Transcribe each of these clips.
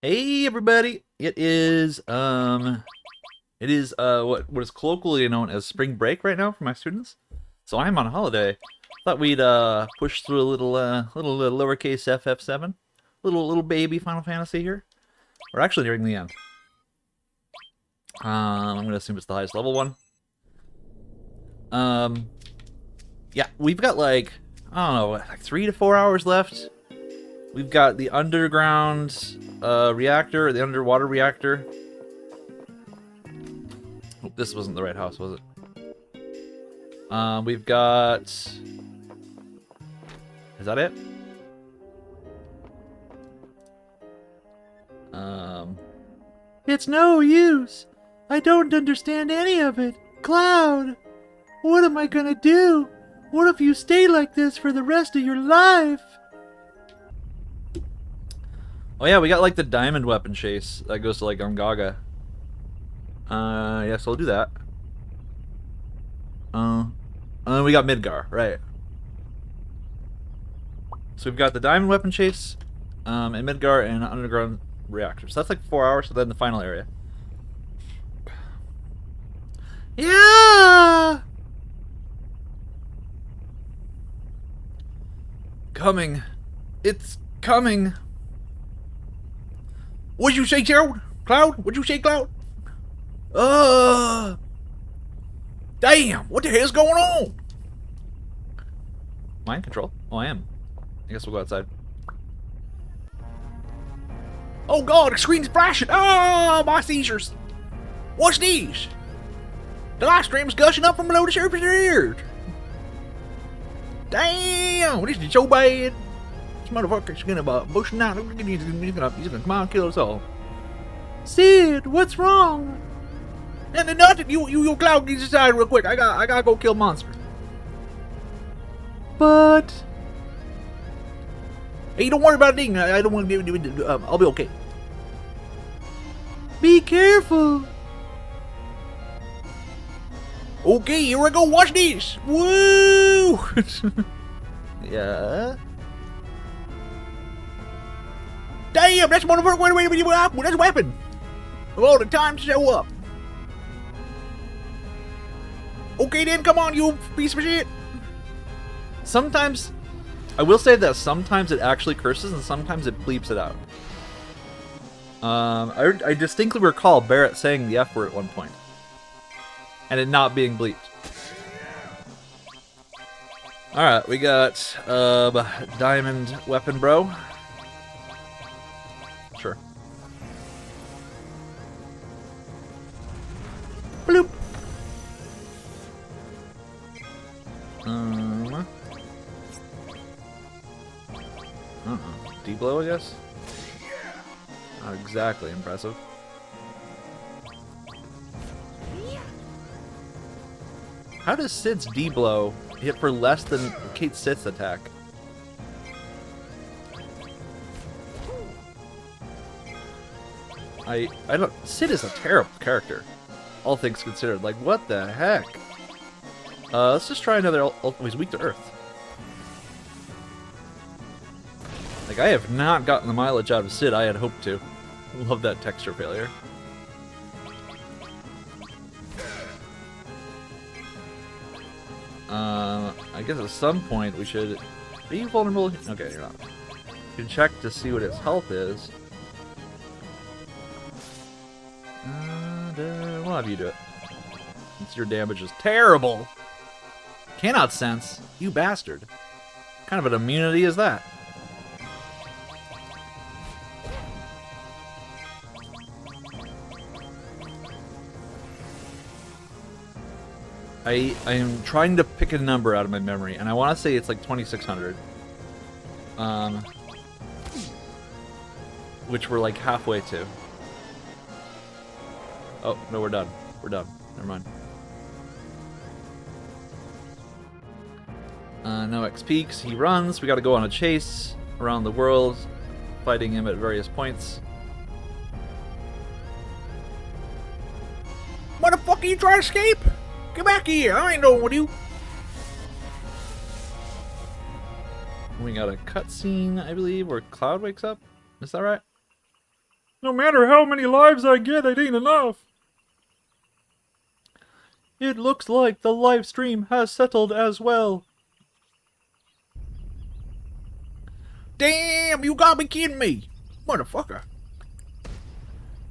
Hey everybody! What is colloquially known as spring break right now for my students. So I'm on holiday. Thought we'd push through a little lowercase FF7, little baby Final Fantasy here. We're actually nearing the end. I'm gonna assume it's the highest level one. Um, yeah, we've got like I don't know, like 3 to 4 hours left. We've got the underground reactor, the underwater reactor. Oh, this wasn't the right house, was it? We've got... Is that it? It's no use. I don't understand any of it. Cloud, what am I gonna do? What if you stay like this for the rest of your life? Oh yeah, we got like the diamond weapon chase that goes to like Umgaga. Yeah, so we'll do that. And then we got Midgar, right? So we've got the diamond weapon chase, and Midgar and underground reactor. So that's like 4 hours. So then the final area. Yeah. Coming. It's coming. What'd you say, Gerald? Cloud? What'd you say, Cloud? Damn, what the hell's going on? Mind control? Oh, I am. I guess we'll go outside. Oh god, the screen's flashing! Ah, my seizures! What's these? The live stream's gushing up from below the surface of the earth! Damn, this is so bad! This motherfucker's gonna bush out. He's gonna come out and kill us all. Sid, what's wrong? Nothing. You Cloud, get inside real quick. I gotta go kill monster. But hey, don't worry about a thing. I don't want to be. I'll be okay. Be careful. Okay, here we go. Watch this. Woo! Yeah. Damn, that's motherfucker. Wait. That's a weapon. Of all the time to show up. Okay then, come on, you piece of shit. Sometimes, I will say that sometimes it actually curses and sometimes it bleeps it out. I distinctly recall Barrett saying the F word at one point. And it not being bleeped. Alright, we got diamond weapon bro. Sure. Bloop. D-blow, I guess? Not exactly impressive. How does Sid's D-blow hit for less than Kate Sith's attack? I don't... Sid is a terrible character. All things considered. Like, what the heck? Let's just try another... Oh, he's weak to Earth. Like, I have not gotten the mileage out of Sid I had hoped to. Love that texture failure. I guess at some point we should... Are you vulnerable? Okay, you're not. You can check to see what its health is. We'll have you do it. Since your damage is terrible. Cannot sense. You bastard. What kind of an immunity is that? I am trying to pick a number out of my memory, and I want to say it's like 2,600. Which we're like halfway to. Oh, no, we're done. We're done. Never mind. No XP, because he runs. We gotta go on a chase around the world, fighting him at various points. Motherfucker, you trying to escape? Get back here! I ain't knowing with you. We got a cutscene, I believe, where Cloud wakes up. Is that right? No matter how many lives I get, it ain't enough. It looks like the live stream has settled as well. Damn, you gotta be kidding me. Motherfucker.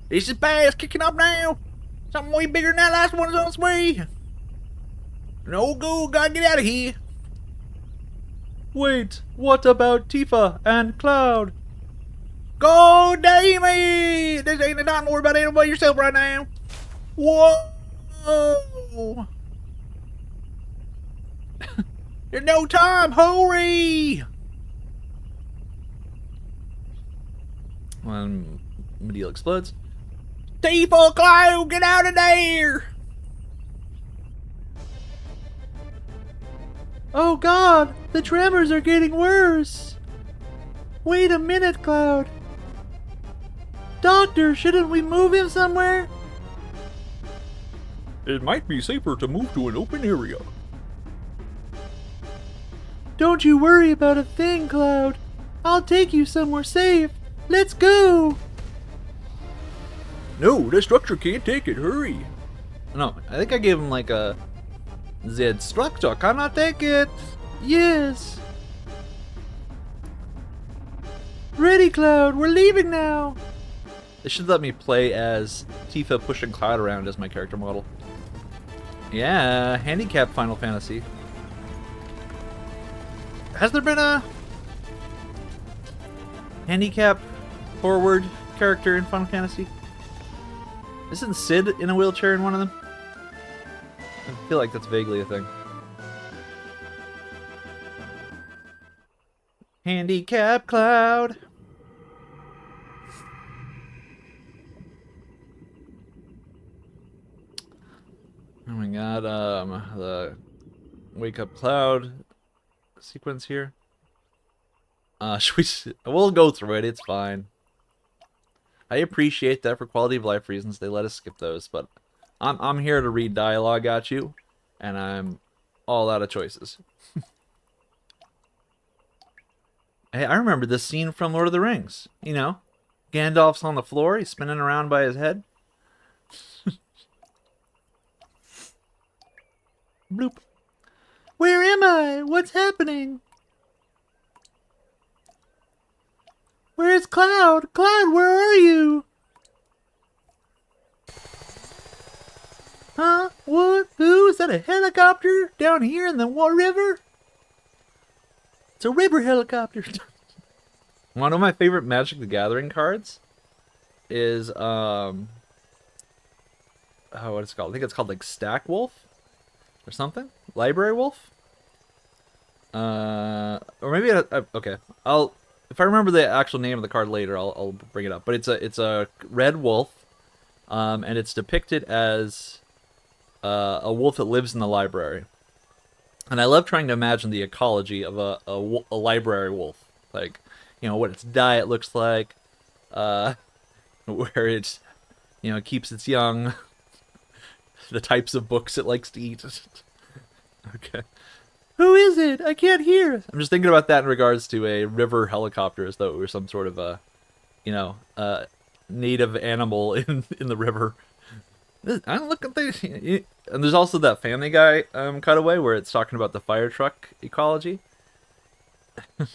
This is fast kicking up now. Something way bigger than that last one is on its way. No good, gotta get out of here. Wait, what about Tifa and Cloud? Go, Damie! This ain't a time to worry about anyone but yourself right now. Whoa! There's no time, hurry! When Medeal explodes. Tifa, Cloud, get out of there! Oh god, the tremors are getting worse. Wait a minute, Cloud. Doctor, shouldn't we move him somewhere? It might be safer to move to an open area. Don't you worry about a thing, Cloud. I'll take you somewhere safe. Let's go! No, the structure can't take it. Hurry. No, I think I gave him like a... The structure cannot take it. Yes. Ready, Cloud. We're leaving now. They should let me play as Tifa pushing Cloud around as my character model. Yeah, handicap Final Fantasy. Has there been a handicap forward character in Final Fantasy? Isn't Sid in a wheelchair in one of them? I feel like that's vaguely a thing. Handicap Cloud. Oh my god, the Wake Up Cloud sequence here. We'll go through it, it's fine. I appreciate that for quality of life reasons, they let us skip those, but I'm here to read dialogue at you, and I'm all out of choices. Hey, I remember this scene from Lord of the Rings. You know, Gandalf's on the floor, he's spinning around by his head. Bloop. Where am I? What's happening? Where's Cloud? Cloud, where are you? Huh? What? Who? Is that a helicopter down here in the river? It's a river helicopter. One of my favorite Magic the Gathering cards is oh, what is it called? I think it's called like Stack Wolf or something. Library Wolf. Or maybe okay. If I remember the actual name of the card later, I'll bring it up. But it's a red wolf, and it's depicted as a wolf that lives in the library. And I love trying to imagine the ecology of a library wolf, like, you know, what its diet looks like, where it, you know, keeps its young, the types of books it likes to eat. Okay. Who is it? I can't hear. I'm just thinking about that in regards to a river helicopter, as though it were some sort of a, you know, native animal in the river. I look at the, and there's also that Family Guy cutaway where it's talking about the fire truck ecology. And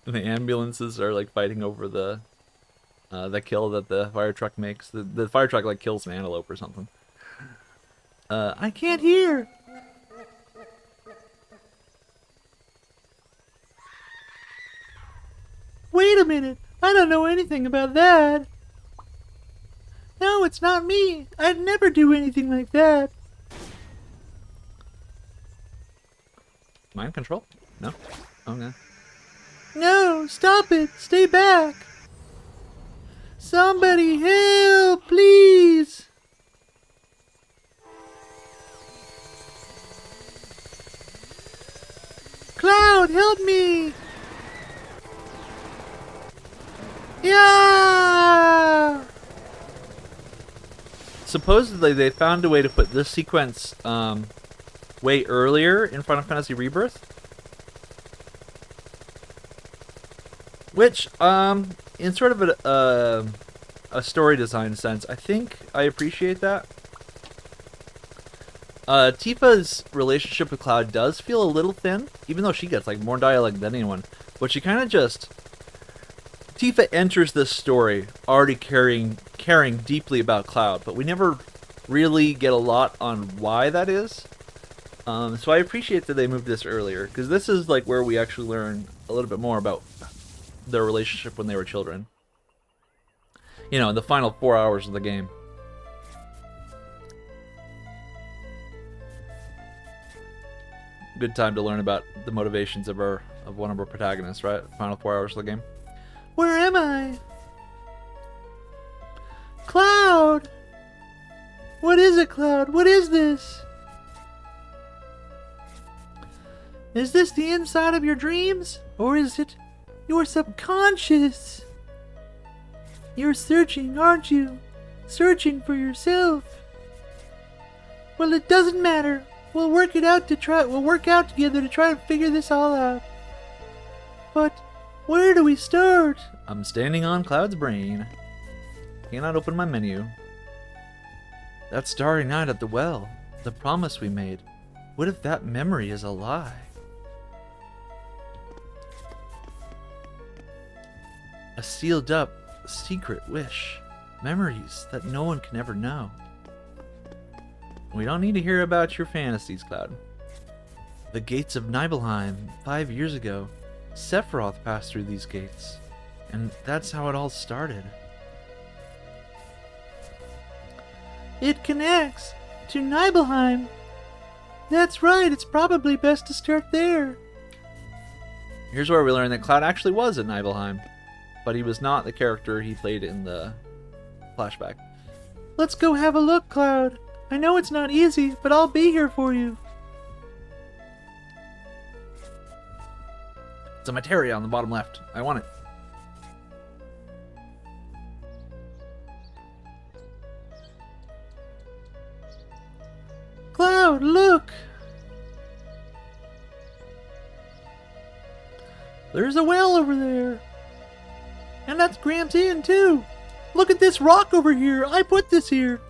the ambulances are like fighting over the kill that the fire truck makes. The fire truck like kills an antelope or something. I can't hear. Wait a minute, I don't know anything about that. No, it's not me. I'd never do anything like that. Mind control? No? Oh, no. No, stop it. Stay back. Somebody help, please. Cloud, help me. Yeah! Supposedly they found a way to put this sequence way earlier in Final Fantasy Rebirth. Which, in sort of a story design sense, I think I appreciate that. Tifa's relationship with Cloud does feel a little thin, even though she gets like more dialogue than anyone. But she kind of just... Tifa enters this story already caring deeply about Cloud, but we never really get a lot on why that is. So I appreciate that they moved this earlier, because this is like where we actually learn a little bit more about their relationship when they were children. You know, in the final 4 hours of the game. Good time to learn about the motivations of one of our protagonists, right? Final 4 hours of the game. Where am I? Cloud! What is it, Cloud? What is this? Is this the inside of your dreams? Or is it your subconscious? You're searching, aren't you? Searching for yourself. Well, it doesn't matter. We'll work out together to try and figure this all out. But where do we start? I'm standing on Cloud's brain. Cannot open my menu. That starry night at the well, the promise we made. What if that memory is a lie? A sealed up, secret wish. Memories that no one can ever know. We don't need to hear about your fantasies, Cloud. The gates of Nibelheim, 5 years ago. Sephiroth passed through these gates. And that's how it all started. It connects to Nibelheim. That's right, it's probably best to start there. Here's where we learn that Cloud actually was at Nibelheim, but he was not the character he played in the flashback. Let's go have a look, Cloud. I know it's not easy, but I'll be here for you. It's a materia on the bottom left. I want it. Cloud, look! There's a well over there. And that's Gramps' Inn, too. Look at this rock over here. I put this here.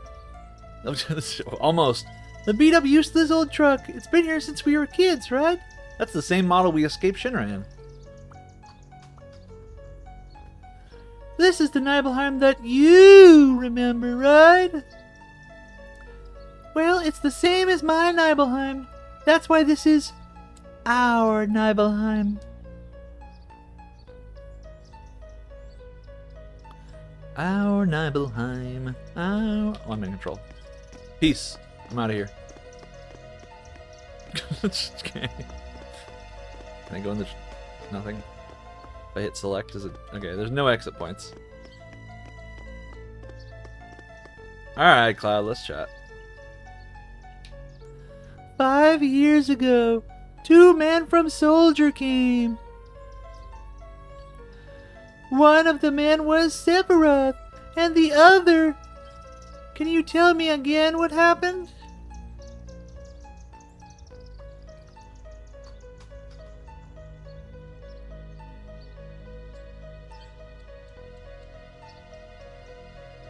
Almost. The beat up used to this old truck. It's been here since we were kids, right? That's the same model we escaped Shinra in. This is the Nibelheim that you remember, right? Well, it's the same as my Nibelheim. That's why this is our Nibelheim. Our Nibelheim. Our... Oh, I'm in control. Peace. I'm out of here. Okay. Can I go in the... Nothing? If I hit select, is it... Okay, there's no exit points. Alright, Cloud, let's chat. 5 years ago, 2 men from Soldier came. One of the men was Sephiroth, and the other... Can you tell me again what happened?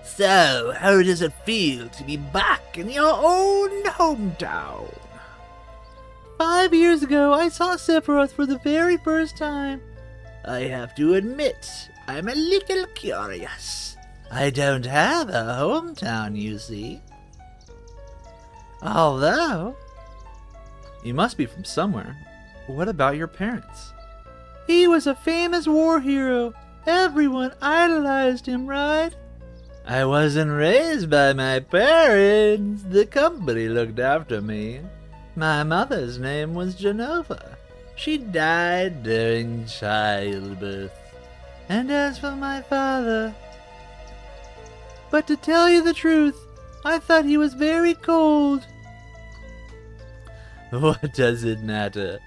So, how does it feel to be back in your own hometown? 5 years ago, I saw Sephiroth for the very first time. I have to admit, I'm a little curious. I don't have a hometown, you see. Although... You must be from somewhere. What about your parents? He was a famous war hero. Everyone idolized him, right? I wasn't raised by my parents. The company looked after me. My mother's name was Genova. She died during childbirth. And as for my father... But to tell you the truth, I thought he was very cold. What does it matter?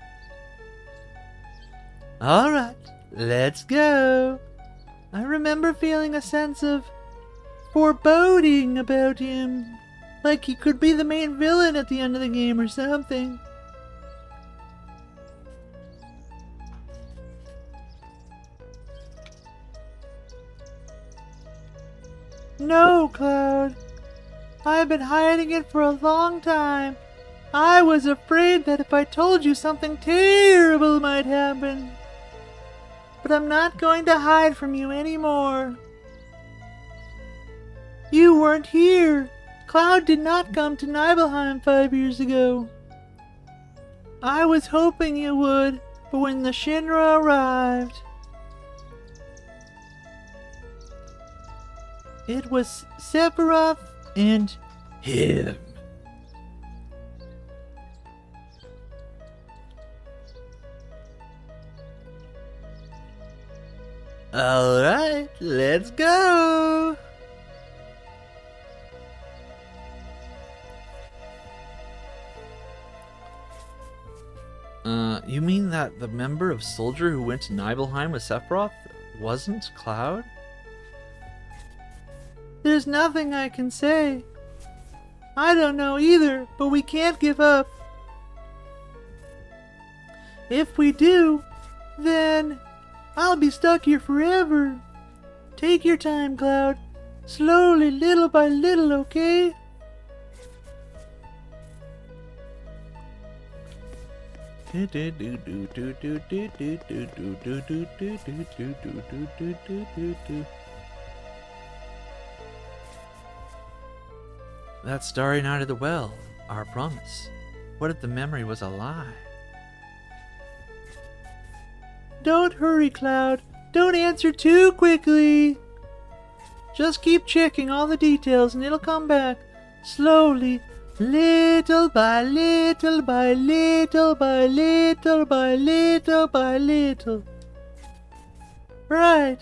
Alright, let's go. I remember feeling a sense of foreboding about him. Like he could be the main villain at the end of the game or something. No, Cloud. I've been hiding it for a long time. I was afraid that if I told you something terrible might happen. But I'm not going to hide from you anymore. You weren't here. Cloud did not come to Nibelheim 5 years ago. I was hoping you would, but when the Shinra arrived, it was Sephiroth and him. Alright, let's go! You mean that the member of Soldier who went to Nibelheim with Sephiroth wasn't Cloud? There's nothing I can say. I don't know either, but we can't give up. If we do, then I'll be stuck here forever. Take your time, Cloud. Slowly, little by little, okay? That starry night at the well, our promise. What if the memory was a lie? Don't hurry, Cloud. Don't answer too quickly. Just keep checking all the details and it'll come back. Slowly, little by little by little by little by little by little. Right,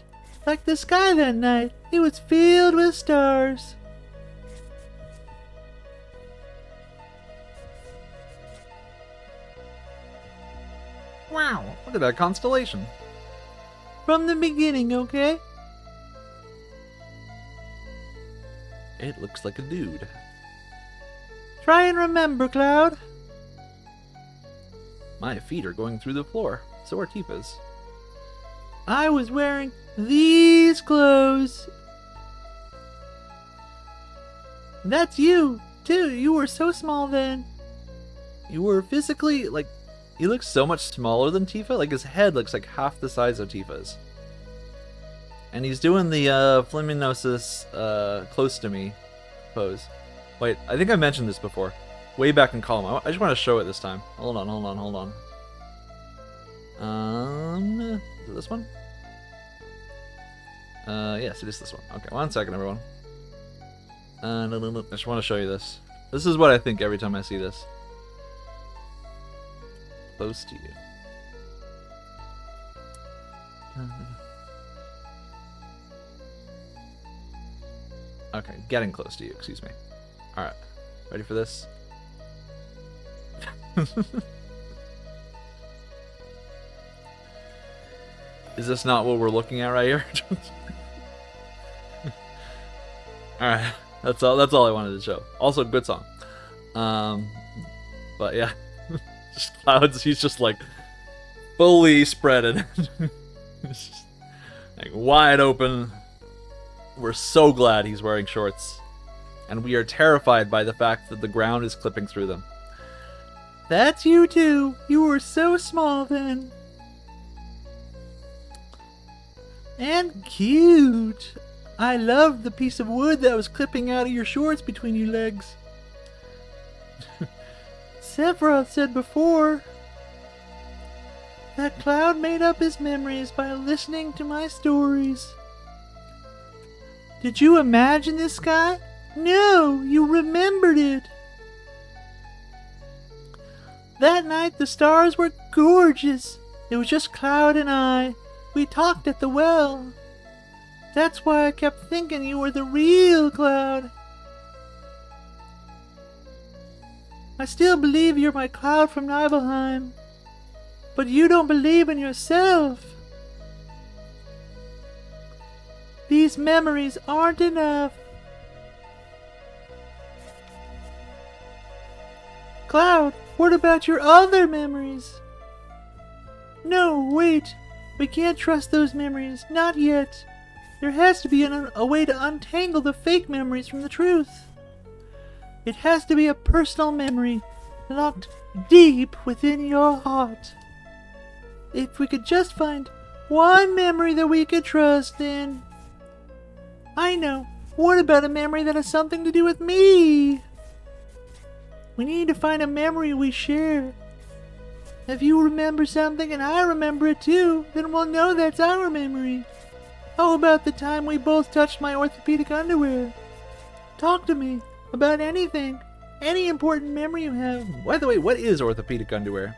like the sky that night. It was filled with stars. Wow, look at that constellation. From the beginning, okay? It looks like a dude. Try and remember, Cloud. My feet are going through the floor. So are Tifa's. I was wearing these clothes. That's you, too. You were so small then. You were physically, like, he looks so much smaller than Tifa. Like, his head looks like half the size of Tifa's. And he's doing the Flaminosis close to me pose. Wait, I think I mentioned this before. Way back in column. I just want to show it this time. Hold on. Is it this one? Yes, it is this one. Okay, 1 second, everyone. I just want to show you this. This is what I think every time I see this. Close to you. Okay, getting close to you, excuse me. Alright, ready for this? Is this not what we're looking at right here? Alright, that's all I wanted to show. Also, good song. But yeah. Just Clouds, he's just like fully spreaded. It's just like wide open. We're so glad he's wearing shorts. And we are terrified by the fact that the ground is clipping through them. That's you too. You were so small then. And cute. I loved the piece of wood that was clipping out of your shorts between your legs. Sephiroth said before that Cloud made up his memories by listening to my stories. Did you imagine this sky? No, you remembered it. That night the stars were gorgeous. It was just Cloud and I. We talked at the well. That's why I kept thinking you were the real Cloud. I still believe you're my Cloud from Nibelheim. But you don't believe in yourself. These memories aren't enough. Cloud, what about your other memories? No, wait. We can't trust those memories. Not yet. There has to be a way to untangle the fake memories from the truth. It has to be a personal memory, locked deep within your heart. If we could just find one memory that we could trust, then... I know. What about a memory that has something to do with me? We need to find a memory we share. If you remember something and I remember it too, then we'll know that's our memory. How about the time we both touched my orthopedic underwear? Talk to me about anything. Any important memory you have. By the way, what is orthopedic underwear?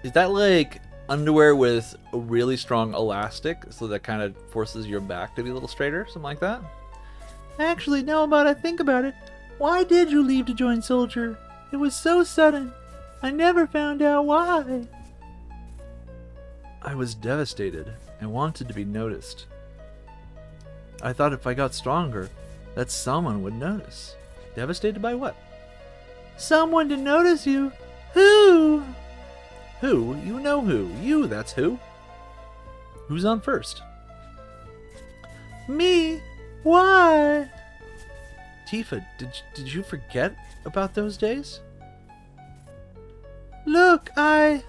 Is that like underwear with a really strong elastic, so that kind of forces your back to be a little straighter? Something like that? Actually, now I think about it, why did you leave to join Soldier? It was so sudden. I never found out why. I was devastated and wanted to be noticed. I thought if I got stronger, that someone would notice. Devastated by what? Someone to notice you? Who? Who? You know who. You, that's who. Who's on first? Me? Why? Tifa, did you forget about those days? Look, I'm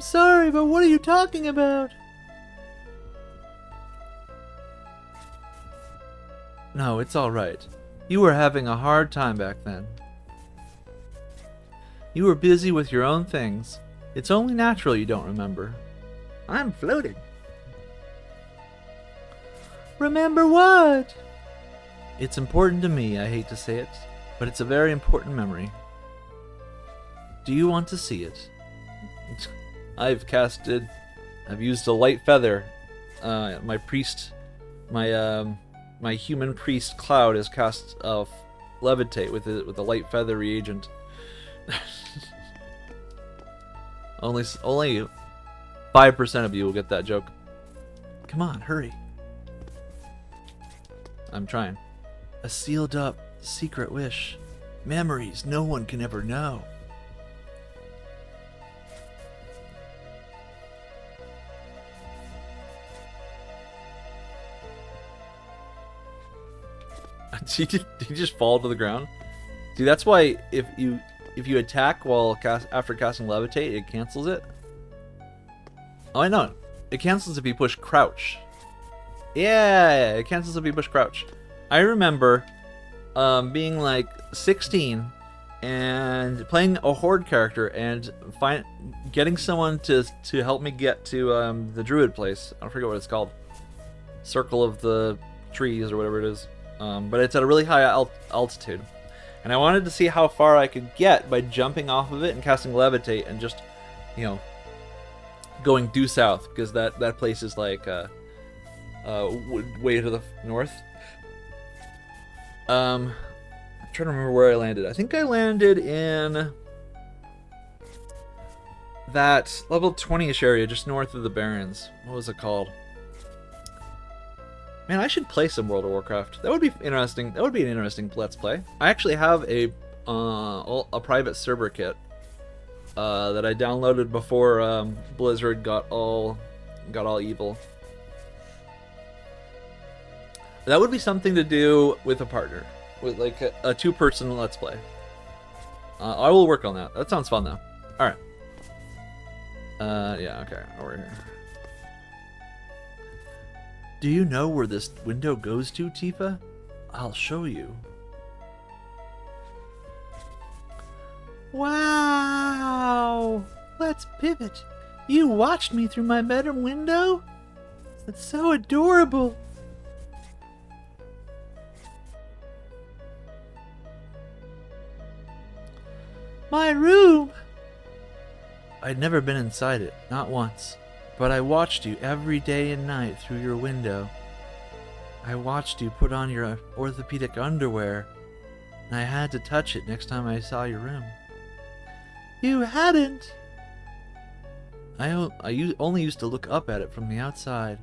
sorry, but what are you talking about? No, it's alright. You were having a hard time back then. You were busy with your own things. It's only natural you don't remember. I'm floating. Remember what? It's important to me, I hate to say it, but it's a very important memory. Do you want to see it? I've used a light feather. My human priest Cloud has cast levitate with a light feather reagent. only 5% of you will get that joke. Come on, hurry. I'm trying. A sealed up secret wish. Memories no one can ever know. Did he just fall to the ground? See, that's why if you attack after casting levitate, it cancels it. Oh, I know. It cancels if you push crouch. Yeah, it cancels if you push crouch. I remember being like 16 and playing a horde character and getting someone to help me get to the druid place. I forget what it's called. Circle of the trees or whatever it is. But it's at a really high altitude. And I wanted to see how far I could get by jumping off of it and casting levitate and just, going due south, because that place is like way to the north. I'm trying to remember where I landed. I think I landed in that level 20-ish area just north of the Barrens. What was it called? Man, I should play some World of Warcraft. That would be interesting. That would be an interesting Let's Play. I actually have a private server kit that I downloaded before Blizzard got all evil. That would be something to do with a partner, with like a two-person Let's Play. I will work on that. That sounds fun though. All right. Yeah. Okay. Over here. Do you know where this window goes to, Tifa? I'll show you. Wow! Let's pivot. You watched me through my bedroom window? That's so adorable. My room! I'd never been inside it, not once. But I watched you every day and night through your window. I watched you put on your orthopedic underwear, and I had to touch it next time I saw your room. You hadn't. I only used to look up at it from the outside.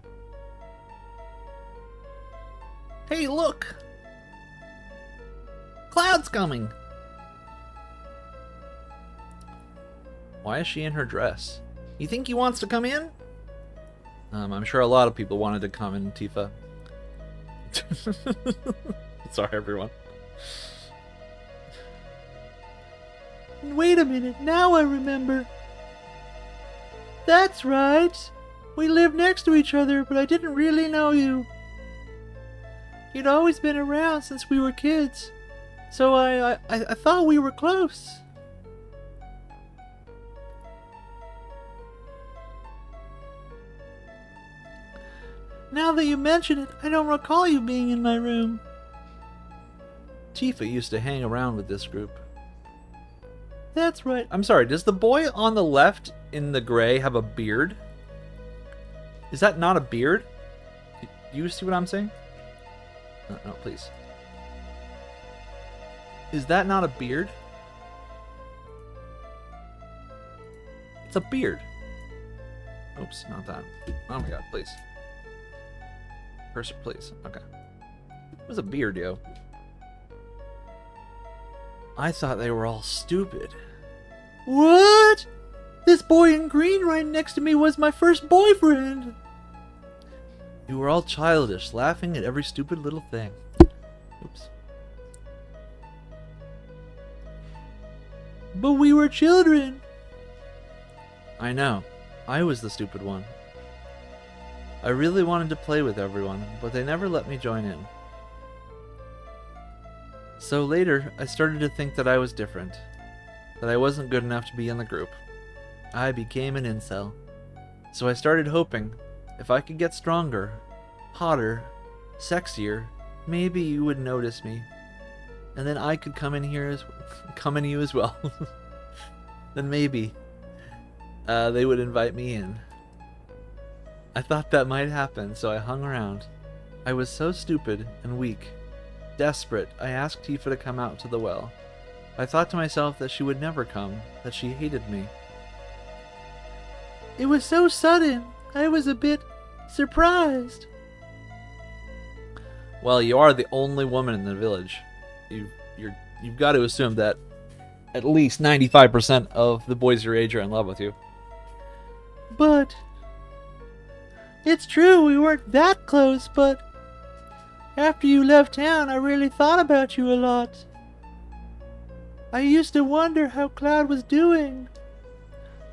Hey, look! Cloud's coming! Why is she in her dress? You think he wants to come in? I'm sure a lot of people wanted to come in, Tifa. Sorry, everyone. Wait a minute, now I remember. That's right. We lived next to each other, but I didn't really know you. You'd always been around since we were kids, so I thought we were close. Now that you mention it, I don't recall you being in my room. Tifa used to hang around with this group. That's right. I'm sorry, does the boy on the left in the gray have a beard? Is that not a beard? Do you see what I'm saying? No, please. Is that not a beard? It's a beard. Oops, not that. Oh my god, please. Cursor, please. Okay. It was a beard, yo. I thought they were all stupid. What? This boy in green right next to me was my first boyfriend. You were all childish, laughing at every stupid little thing. Oops. But we were children. I know. I was the stupid one. I really wanted to play with everyone, but they never let me join in. So later, I started to think that I was different. That I wasn't good enough to be in the group. I became an incel. So I started hoping, if I could get stronger, hotter, sexier, maybe you would notice me. And then I could come in you as well. Then maybe they would invite me in. I thought that might happen, so I hung around. I was so stupid and weak. Desperate, I asked Tifa to come out to the well. I thought to myself that she would never come, that she hated me. It was so sudden, I was a bit surprised. Well, you are the only woman in the village. You've got to assume that at least 95% of the boys your age are in love with you. But it's true, we weren't that close, but after you left town, I really thought about you a lot. I used to wonder how Cloud was doing.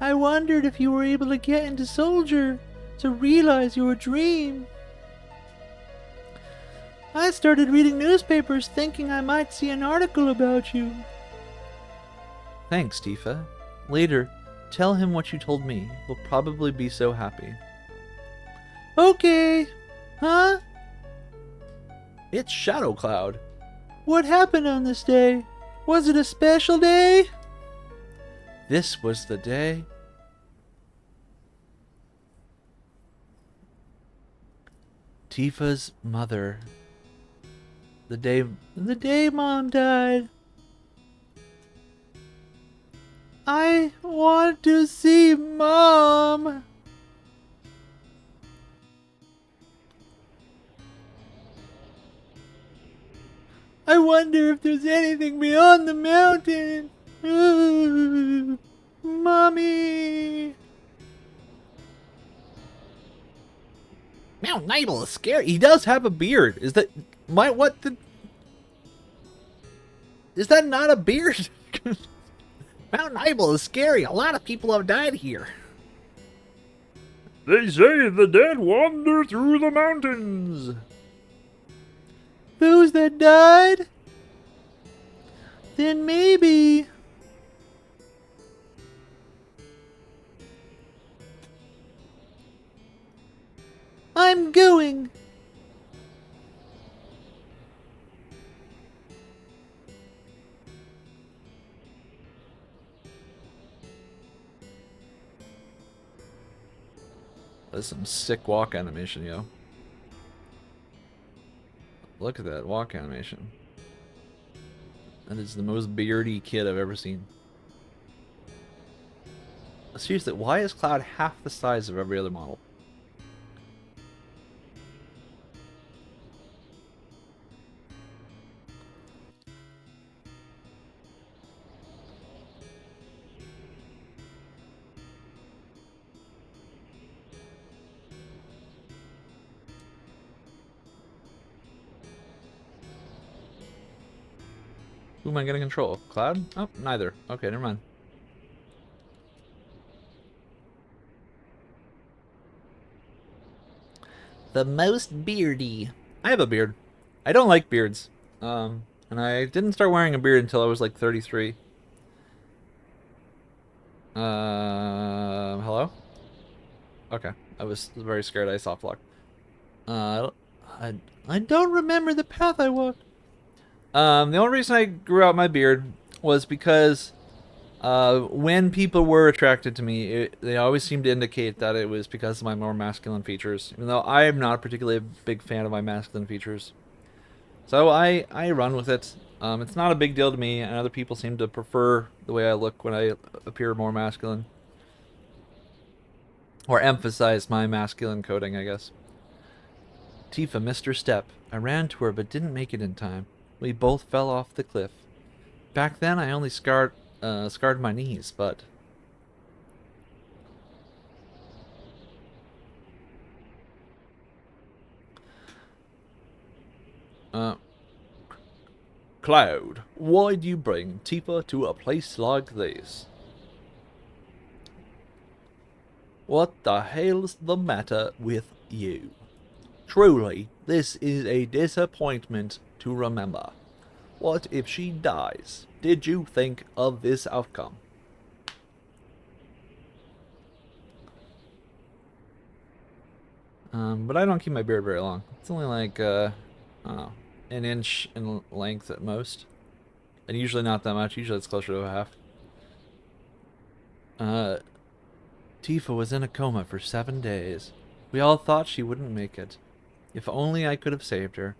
I wondered if you were able to get into Soldier to realize your dream. I started reading newspapers thinking I might see an article about you. Thanks, Tifa. Later, tell him what you told me. He'll probably be so happy. Okay. Huh? It's Shadow Cloud. What happened on this day? Was it a special day? This was the day. Tifa's mother. The day Mom died. I want to see Mom. I wonder if there's anything beyond the mountain. Ooh, Mommy. Mount Nibel is scary. He does have a beard. Is that Is that not a beard? Mount Nibel is scary. A lot of people have died here. They say the dead wander through the mountains. Those that died? Then maybe. I'm going. That's some sick walk animation, yo. Look at that walk animation. That is the most beardy kid I've ever seen. Seriously, why is Cloud half the size of every other model? Who am I gonna control? Cloud? Oh, neither. Okay, never mind. The most beardy. I have a beard. I don't like beards. And I didn't start wearing a beard until I was like 33. Hello? Okay. I was very scared I soft locked. I, I don't remember the path I walked. the only reason I grew out my beard was because when people were attracted to me, they always seemed to indicate that it was because of my more masculine features, even though I am not particularly a big fan of my masculine features. So I run with it. It's not a big deal to me, and other people seem to prefer the way I look when I appear more masculine. Or emphasize my masculine coding, I guess. Tifa missed her step. I ran to her but didn't make it in time. We both fell off the cliff. Back then I only scarred my knees, but... Cloud, why'd you bring Tifa to a place like this? What the hell's the matter with you? Truly, this is a disappointment to remember. What if she dies? Did you think of this outcome? But I don't keep my beard very long. It's only like, I don't know, an inch in length at most. And usually not that much. Usually it's closer to a half. Tifa was in a coma for 7 days. We all thought she wouldn't make it. If only I could have saved her.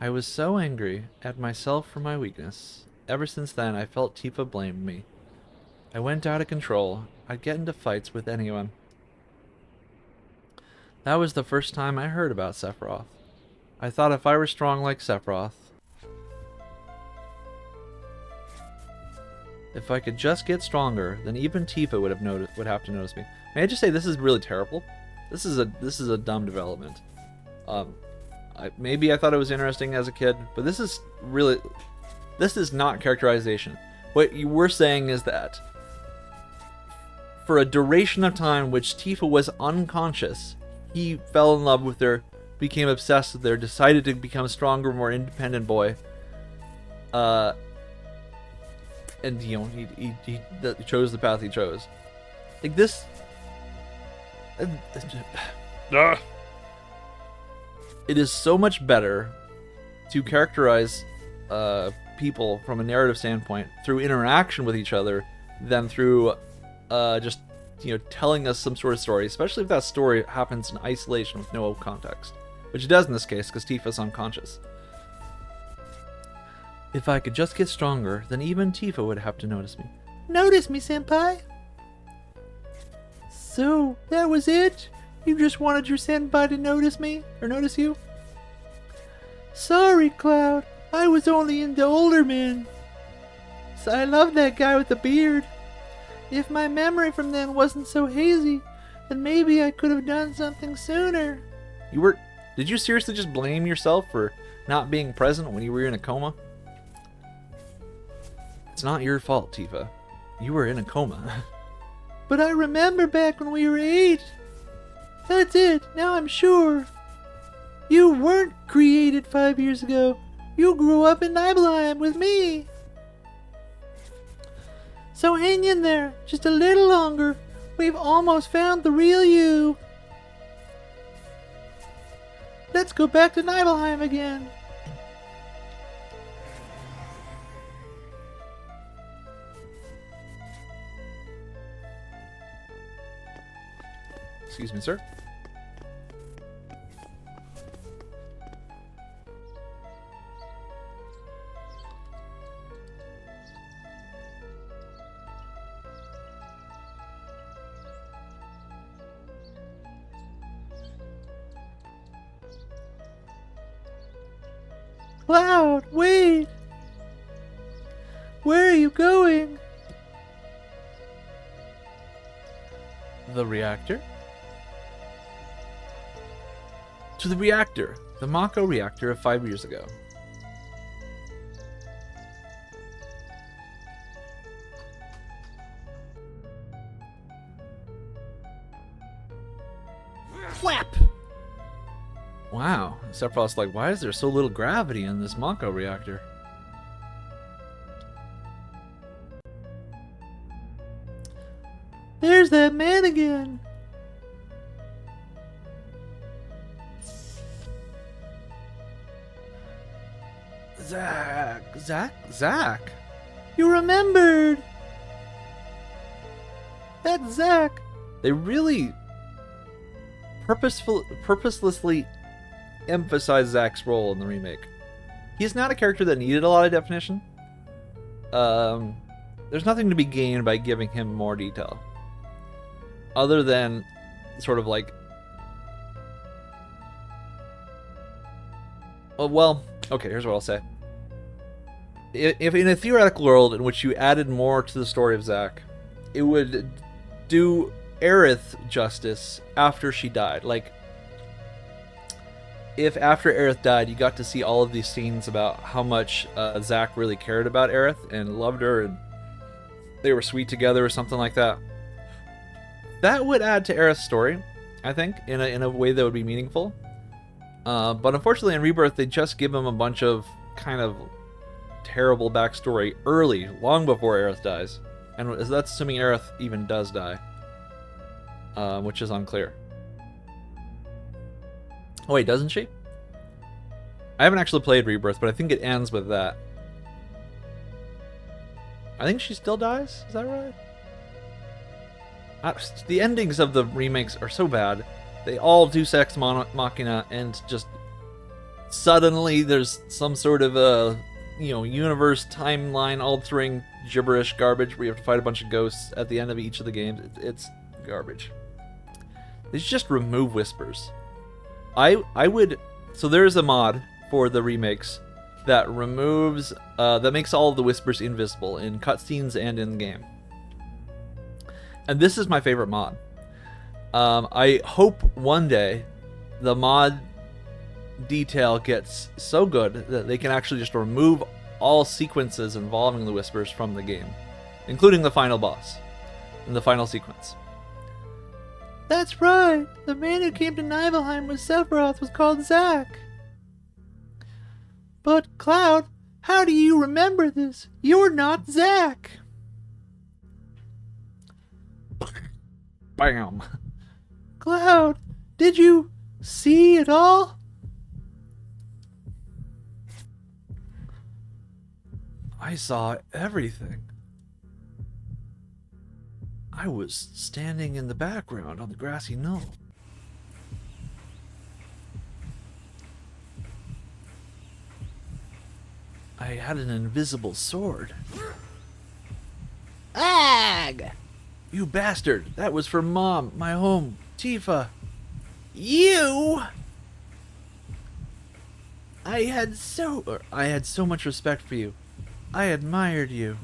I was so angry at myself for my weakness. Ever since then, I felt Tifa blamed me. I went out of control. I'd get into fights with anyone. That was the first time I heard about Sephiroth. I thought if I were strong like Sephiroth, if I could just get stronger, then even Tifa would have to notice me. May I just say this is really terrible? This is a dumb development. Maybe I thought it was interesting as a kid, but this is not characterization. What you were saying is that for a duration of time which Tifa was unconscious, he fell in love with her, became obsessed with her, decided to become a stronger, more independent boy. And you know, he chose the path he chose. Like this. It is so much better to characterize people from a narrative standpoint through interaction with each other than through just telling us some sort of story, especially if that story happens in isolation with no context, which it does in this case because Tifa's unconscious. If I could just get stronger, then even Tifa would have to notice me. Notice me, senpai? So, that was it? You just wanted your senpai to notice me? Or notice you? Sorry, Cloud. I was only into older men. So I love that guy with the beard. If my memory from then wasn't so hazy, then maybe I could have done something sooner. Did you seriously just blame yourself for not being present when you were in a coma? It's not your fault, Tifa. You were in a coma. But I remember back when we were 8. That's it, now I'm sure. You weren't created 5 years ago. You grew up in Nibelheim with me. So hang in there, just a little longer. We've almost found the real you. Let's go back to Nibelheim again. Excuse me, sir. Cloud, wait! Where are you going? The reactor? To the reactor. The Mako reactor of 5 years ago. Wow. Sephiroth's like, why is there so little gravity in this Mako reactor? There's that man again. Zach. You remembered. That's Zach. They really purposelessly emphasize Zach's role in the remake. He's not a character that needed a lot of definition. There's nothing to be gained by giving him more detail. Other than sort of like... well, okay, here's what I'll say. If in a theoretical world in which you added more to the story of Zack, it would do Aerith justice after she died. Like, if after Aerith died, you got to see all of these scenes about how much Zack really cared about Aerith and loved her, and they were sweet together or something like that, that would add to Aerith's story, I think, in a way that would be meaningful. But unfortunately, in Rebirth, they just give him a bunch of kind of terrible backstory early, long before Aerith dies. And that's assuming Aerith even does die, which is unclear. Oh wait, doesn't she? I haven't actually played Rebirth, but I think it ends with that. I think she still dies? Is that right? The endings of the remakes are so bad. They all do Sex Machina, and just suddenly there's some sort of universe timeline altering gibberish garbage where you have to fight a bunch of ghosts at the end of each of the games. It's garbage. They should just remove whispers. I would... So there's a mod for the remakes that removes... that makes all of the whispers invisible in cutscenes and in the game. And this is my favorite mod. I hope one day the mod detail gets so good that they can actually just remove all sequences involving the whispers from the game, including the final boss and the final sequence. That's right. The man who came to Nibelheim with Sephiroth was called Zack. But Cloud, how do you remember this? You're not Zack. Bam. Cloud, did you see it all? I saw everything. I was standing in the background on the grassy knoll. I had an invisible sword. Ag! You bastard! That was for Mom, my home, Tifa. You! I had so much respect for you. I admired you.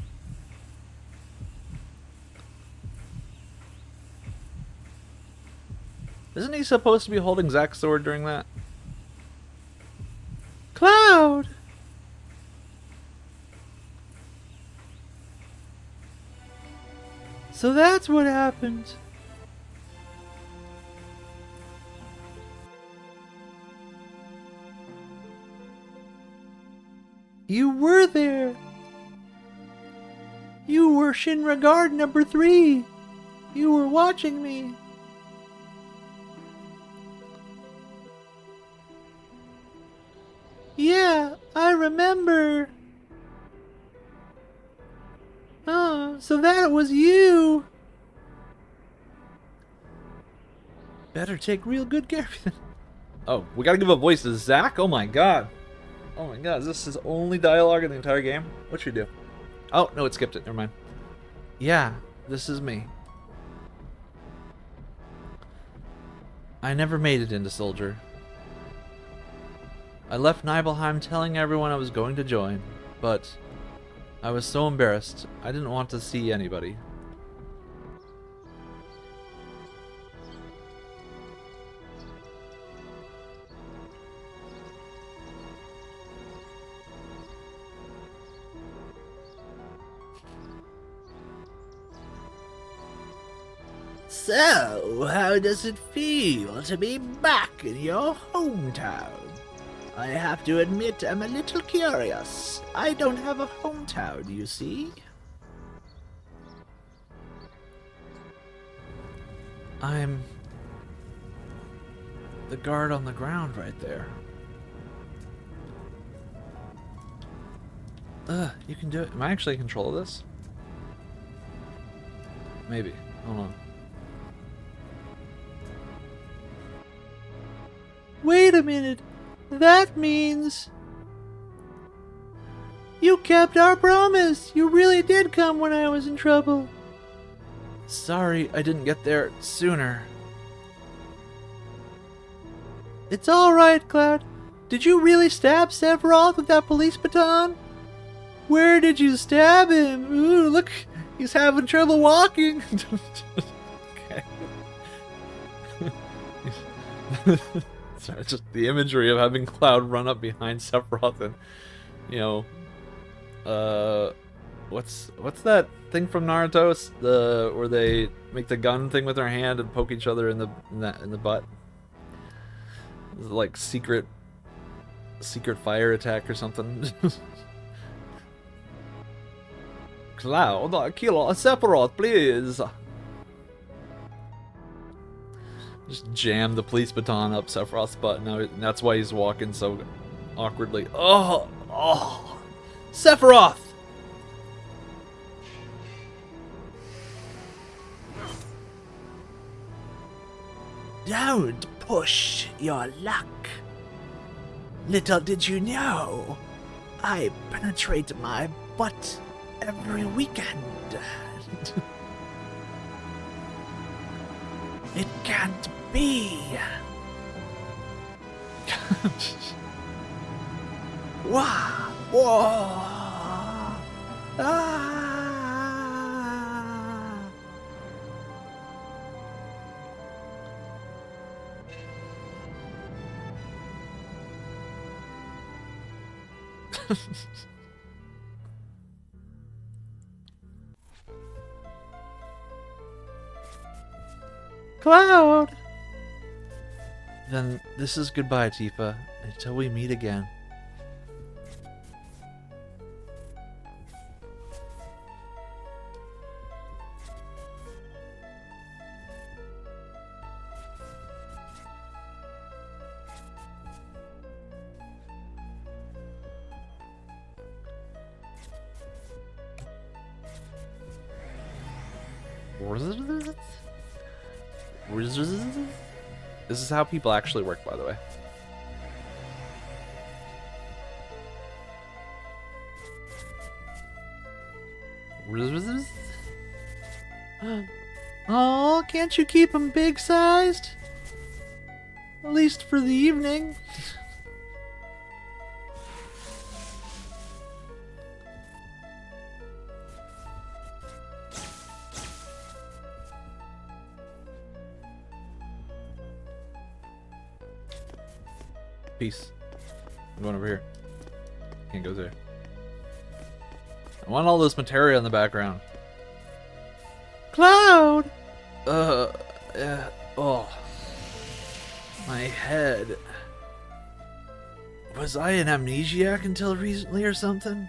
Isn't he supposed to be holding Zack's sword during that? Cloud! So that's what happened. You were there. You were Shinra Guard number 3. You were watching me. Yeah, I remember. Oh, so that was you. Better take real good care of it. Oh, we gotta give a voice to Zack? Oh my god. Oh my god, is this his only dialogue in the entire game? What should we do? Oh, no, it skipped it. Never mind. Yeah, this is me. I never made it into Soldier. I left Nibelheim telling everyone I was going to join, but I was so embarrassed, I didn't want to see anybody. So, how does it feel to be back in your hometown? I have to admit I'm a little curious. I don't have a hometown, you see. I'm the guard on the ground right there. You can do it. Am I actually in control of this? Maybe. Hold on. Wait a minute. That means... You kept our promise. You really did come when I was in trouble. Sorry, I didn't get there sooner. It's alright, Cloud. Did you really stab Sephiroth with that police baton? Where did you stab him? Ooh, look, he's having trouble walking. Okay. Sorry, it's just the imagery of having Cloud run up behind Sephiroth and, you know, what's that thing from Naruto? Where they make the gun thing with their hand and poke each other in the butt. It's like secret fire attack or something. Cloud, kill Sephiroth, please. Just jam the police baton up Sephiroth's butt. Now that's why he's walking so awkwardly. Oh, Sephiroth! Don't push your luck. Little did you know, I penetrate my butt every weekend. It can't be. Wah! Whoa! Ah! Cloud! Then this is goodbye, Tifa, until we meet again. This is how people actually work, by the way. Oh, can't you keep them big-sized? At least for the evening. Peace. I'm going over here. Can't go there. I want all this materia in the background. Cloud! Yeah. Oh. My head. Was I an amnesiac until recently or something?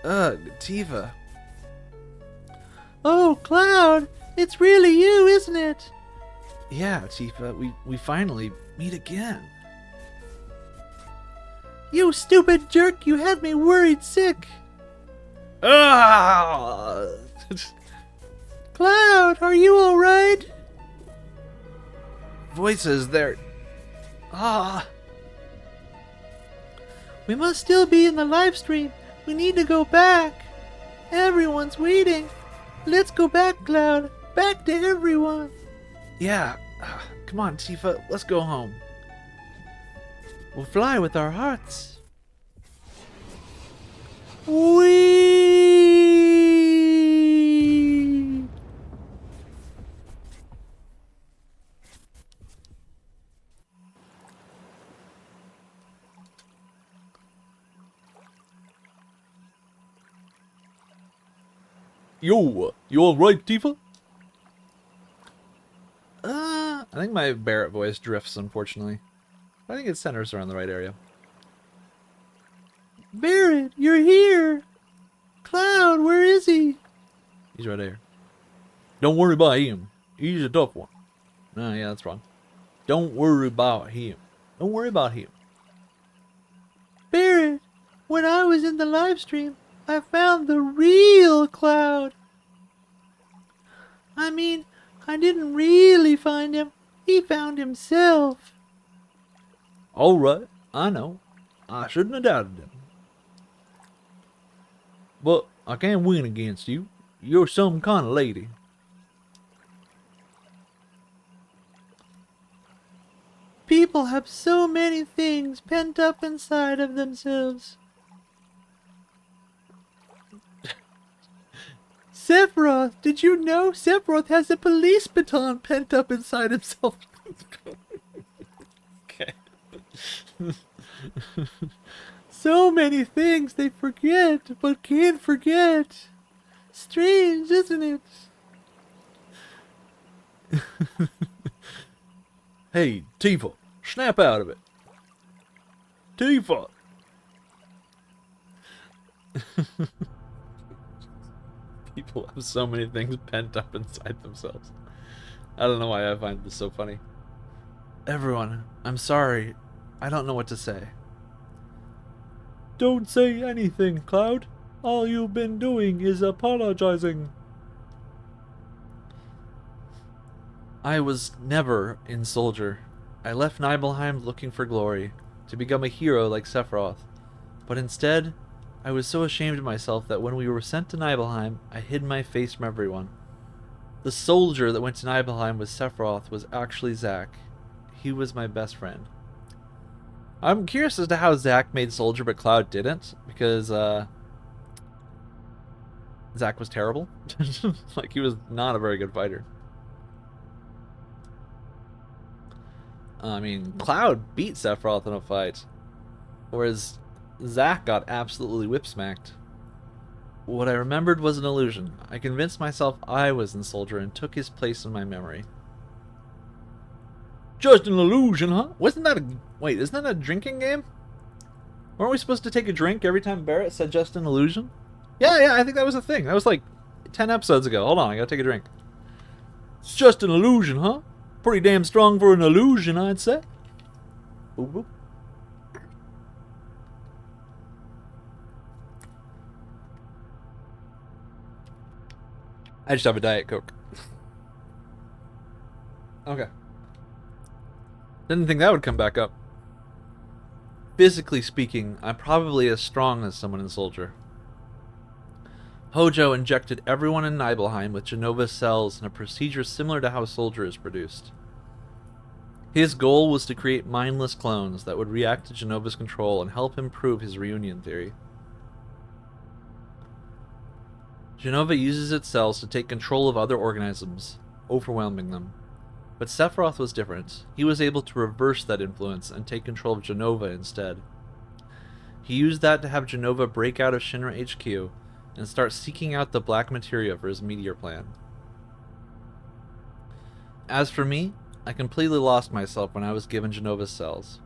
Ugh, Tifa. Oh, Cloud! It's really you, isn't it? Yeah, Tifa, we finally meet again. You stupid jerk, you had me worried sick. Ah! Cloud, are you alright? Voices, they're... Ah! We must still be in the live stream. We need to go back. Everyone's waiting. Let's go back, Cloud. Back to everyone. Yeah. Come on, Tifa, let's go home. We'll fly with our hearts. Whee! Yo, you alright, Tifa? I think my Barrett voice drifts, unfortunately. I think it centers around the right area. Barrett, you're here! Cloud, where is he? He's right there. Don't worry about him. He's a tough one. No, yeah, that's wrong. Don't worry about him. Don't worry about him. Barrett, when I was in the live stream, I found the real Cloud. I mean, I didn't really find him. He found himself. Alright, I know. I shouldn't have doubted him. But I can't win against you. You're some kind of lady. People have so many things pent up inside of themselves. Sephiroth, did you know Sephiroth has a police baton pent up inside himself? Okay. So many things they forget, but can't forget. Strange, isn't it? Hey, Tifa, snap out of it. Tifa. People have so many things pent up inside themselves. I don't know why I find this so funny. Everyone, I'm sorry. I don't know what to say. Don't say anything, Cloud. All you've been doing is apologizing. I was never in Soldier. I left Nibelheim looking for glory, to become a hero like Sephiroth. But instead, I was so ashamed of myself that when we were sent to Nibelheim, I hid my face from everyone. The soldier that went to Nibelheim with Sephiroth was actually Zack. He was my best friend. I'm curious as to how Zack made Soldier but Cloud didn't, because Zack was terrible. Like, he was not a very good fighter. I mean, Cloud beat Sephiroth in a fight, whereas Zack got absolutely whip-smacked. What I remembered was an illusion. I convinced myself I was in Soldier and took his place in my memory. Just an illusion, huh? Wasn't that a... Wait, isn't that a drinking game? Weren't we supposed to take a drink every time Barrett said just an illusion? Yeah, I think that was a thing. That was like 10 episodes ago. Hold on, I gotta take a drink. It's just an illusion, huh? Pretty damn strong for an illusion, I'd say. Boop, boop. I just have a Diet Coke. Okay. Didn't think that would come back up. Physically speaking, I'm probably as strong as someone in Soldier. Hojo injected everyone in Nibelheim with Jenova cells in a procedure similar to how Soldier is produced. His goal was to create mindless clones that would react to Jenova's control and help him prove his reunion theory. Jenova uses its cells to take control of other organisms, overwhelming them. But Sephiroth was different. He was able to reverse that influence and take control of Jenova instead. He used that to have Jenova break out of Shinra HQ and start seeking out the black materia for his meteor plan. As for me, I completely lost myself when I was given Jenova's cells.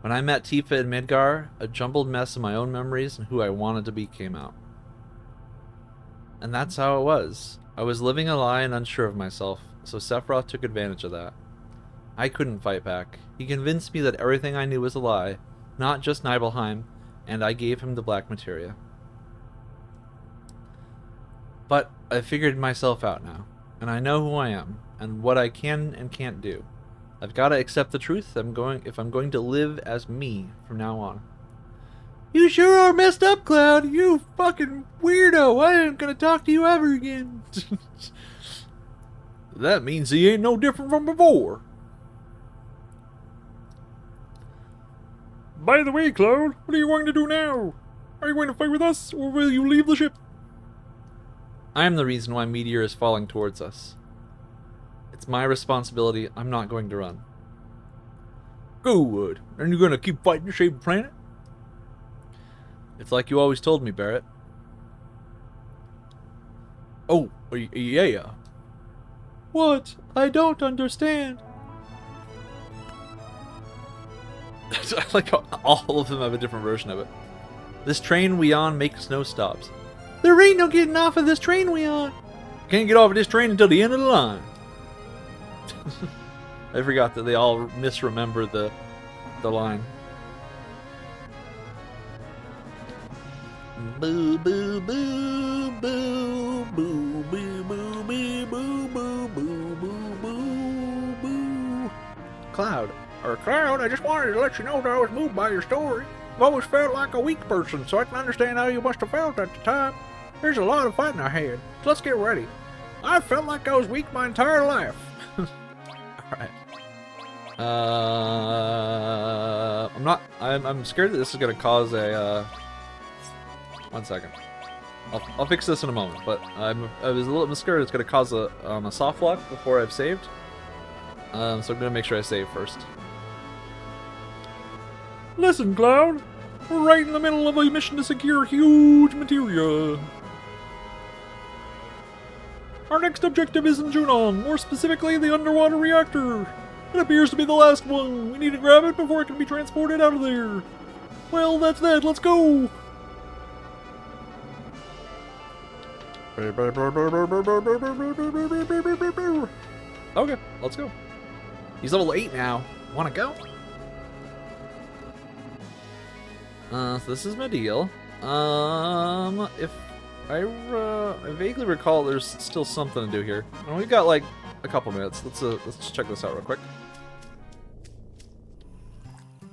When I met Tifa and Midgar, a jumbled mess of my own memories and who I wanted to be came out. And that's how it was. I was living a lie and unsure of myself, so Sephiroth took advantage of that. I couldn't fight back. He convinced me that everything I knew was a lie, not just Nibelheim, and I gave him the black materia. But I figured myself out now, and I know who I am, and what I can and can't do. I've got to accept the truth if I'm going to live as me from now on. You sure are messed up, Cloud. You fucking weirdo. I ain't gonna talk to you ever again. That means he ain't no different from before. By the way, Cloud, what are you going to do now? Are you going to fight with us, or will you leave the ship? I am the reason why Meteor is falling towards us. It's my responsibility. I'm not going to run. Good. And you're going to keep fighting to save the planet? It's like you always told me, Barrett. Oh, yeah. What? I don't understand. I like how all of them have a different version of it. This train we on makes no stops. There ain't no getting off of this train we on. Can't get off of this train until the end of the line. I forgot that they all misremember the line. Boo boo boo boo boo boo boo boo boo boo boo boo boo boo. Cloud. Cloud, I just wanted to let you know that I was moved by your story. I've always felt like a weak person, so I can understand how you must have felt at the time. There's a lot of fighting ahead, so let's get ready. I felt like I was weak my entire life. Alright. I'm scared that this is gonna cause a, 1 second. I'll fix this in a moment, but I was a little bit scared it's gonna cause a soft lock before I've saved. So I'm gonna make sure I save first. Listen, Cloud. We're right in the middle of a mission to secure huge materia. Our next objective is in Junon, more specifically the underwater reactor. It appears to be the last one. We need to grab it before it can be transported out of there. Well, that's that. Let's go. Okay, let's go. He's level 8 now. Wanna go? So this is my deal. If I vaguely recall, there's still something to do here. And we've got like a couple minutes. Let's just check this out real quick.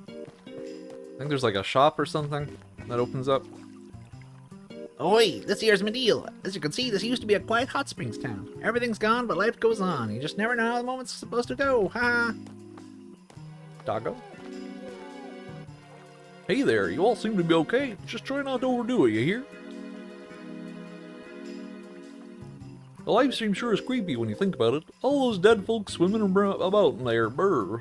I think there's like a shop or something that opens up. Oi, this here's my deal. As you can see, this used to be a quiet hot springs town. Everything's gone, but life goes on. You just never know how the moment's supposed to go. Ha! Doggo. Hey there, you all seem to be okay. Just try not to overdo it, you hear? The life stream sure is creepy when you think about it. All those dead folks swimming about in there, brr.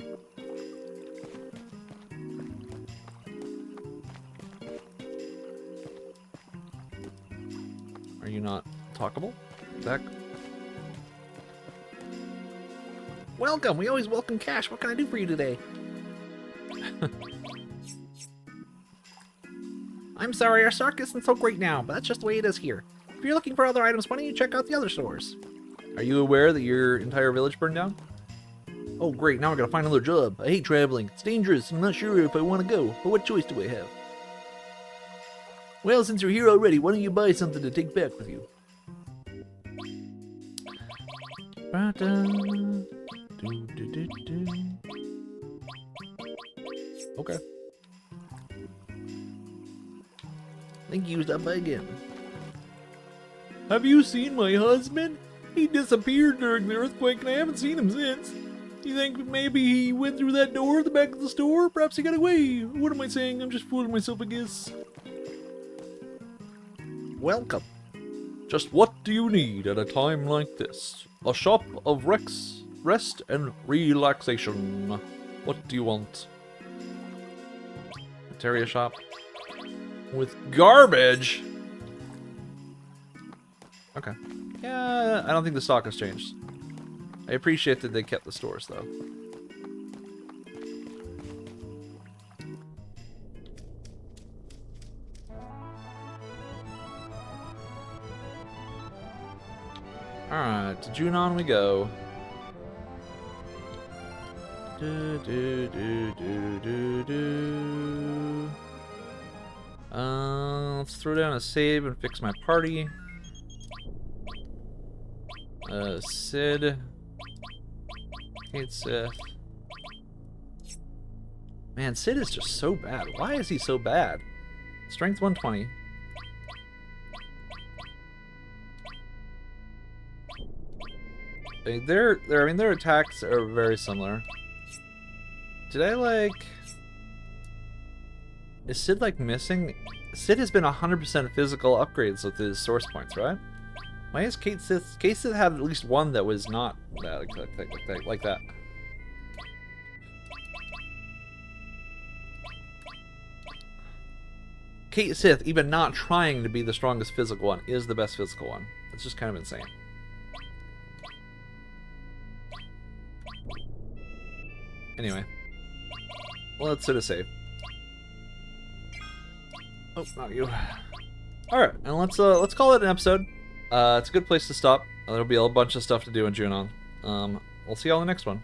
Are you not talkable? Zach? Welcome. We always welcome cash. What can I do for you today? I'm sorry, our stock isn't so great now, but that's just the way it is here. If you're looking for other items, why don't you check out the other stores? Are you aware that your entire village burned down? Oh great, now I gotta find another job. I hate traveling. It's dangerous. I'm not sure if I want to go, but what choice do I have? Well, since you're here already, why don't you buy something to take back with you? Okay. I think you stopped by again. Have you seen my husband? He disappeared during the earthquake and I haven't seen him since. You think maybe he went through that door at the back of the store? Perhaps he got away. What am I saying? I'm just fooling myself, I guess. Welcome. Just what do you need at a time like this? A shop of rest and relaxation. What do you want? Materia shop. With garbage? Okay. Yeah, I don't think the stock has changed. I appreciate that they kept the stores, though. Alright, to Junon we go. Let's throw down a save and fix my party. Sid. Kate Sith. Man, Sid is just so bad. Why is he so bad? Strength 120. Their attacks are very similar. Did I like... Is Sid like missing? Sid has been 100% physical upgrades with his source points, right? Why has Kate Sith had at least one that was not that, like that? Kate Sith, even not trying to be the strongest physical one, is the best physical one. It's just kind of insane. Anyway. let's hit a save. Oh, not you. All right, and let's call it an episode. It's a good place to stop. There'll be a bunch of stuff to do in Junon. We'll see you all in the next one.